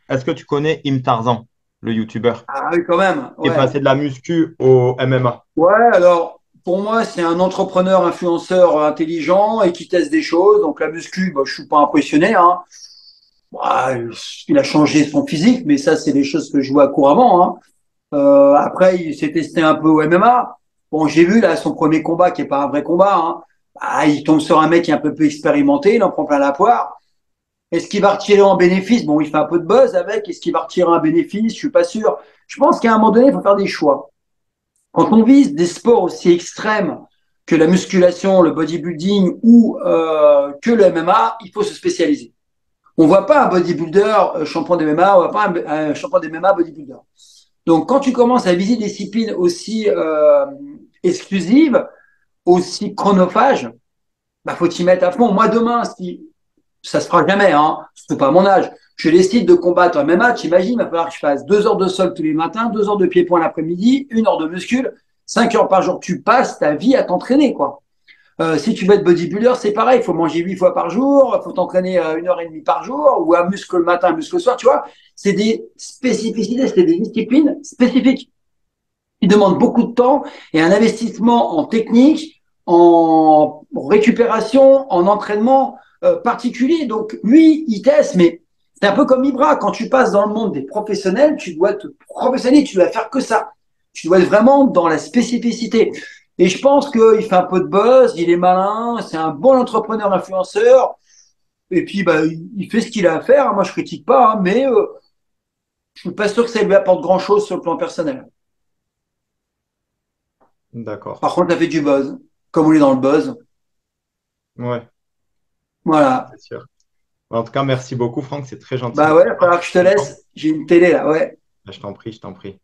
est-ce que tu connais Im Tarzan, le youtubeur, Ah oui, quand même, qui est ouais. passé de la muscu au MMA? Ouais, alors, pour moi, c'est un entrepreneur, influenceur intelligent et qui teste des choses. Donc, la muscu, bah, je suis pas impressionné, hein. Ouais, il a changé son physique, mais ça, c'est des choses que je vois couramment, hein. Après, il s'est testé un peu au MMA. Bon, j'ai vu là son premier combat qui est pas un vrai combat, hein. Ah, il tombe sur un mec qui est un peu plus expérimenté, il en prend plein la poire. Est-ce qu'il va retirer en bénéfice? Bon, il fait un peu de buzz avec. Est-ce qu'il va retirer un bénéfice? Je suis pas sûr. Je pense qu'à un moment donné, il faut faire des choix. Quand on vise des sports aussi extrêmes que la musculation, le bodybuilding ou que le MMA, il faut se spécialiser. On voit pas un bodybuilder champion de MMA, on voit pas un champion de MMA bodybuilder. Donc, quand tu commences à viser des disciplines aussi exclusives, aussi chronophages, bah, faut t'y mettre à fond. Moi, demain, si ça se fera jamais, hein, surtout pas à mon âge, je décide de combattre un même match, imagine, il va falloir que je fasse 2 heures de sol tous les matins, 2 heures de pied-point l'après-midi, 1 heure de muscule, 5 heures par jour. Tu passes ta vie à t'entraîner, quoi. Si tu veux être bodybuilder, c'est pareil, il faut manger 8 fois par jour, il faut t'entraîner 1 heure et demie par jour, ou un muscle le matin, un muscle le soir, tu vois. C'est des spécificités, c'est des disciplines spécifiques qui demandent beaucoup de temps et un investissement en technique, en récupération, en entraînement particulier. Donc, lui, il teste, mais c'est un peu comme Ibra. Quand tu passes dans le monde des professionnels, tu dois te professionnaliser, tu dois faire que ça. Tu dois être vraiment dans la spécificité. Et je pense qu'il fait un peu de buzz, il est malin, c'est un bon entrepreneur influenceur. Et puis, bah, il fait ce qu'il a à faire. Moi, je critique pas, hein, mais je suis pas sûr que ça lui apporte grand-chose sur le plan personnel. D'accord. Par contre, ça fait du buzz. Comme on est dans le buzz, Ouais, voilà. c'est sûr. En tout cas, merci beaucoup, Franck. C'est très gentil de Bah ta ouais, il va part. falloir que je te Content. laisse. J'ai une télé là, ouais. Je t'en prie, je t'en prie.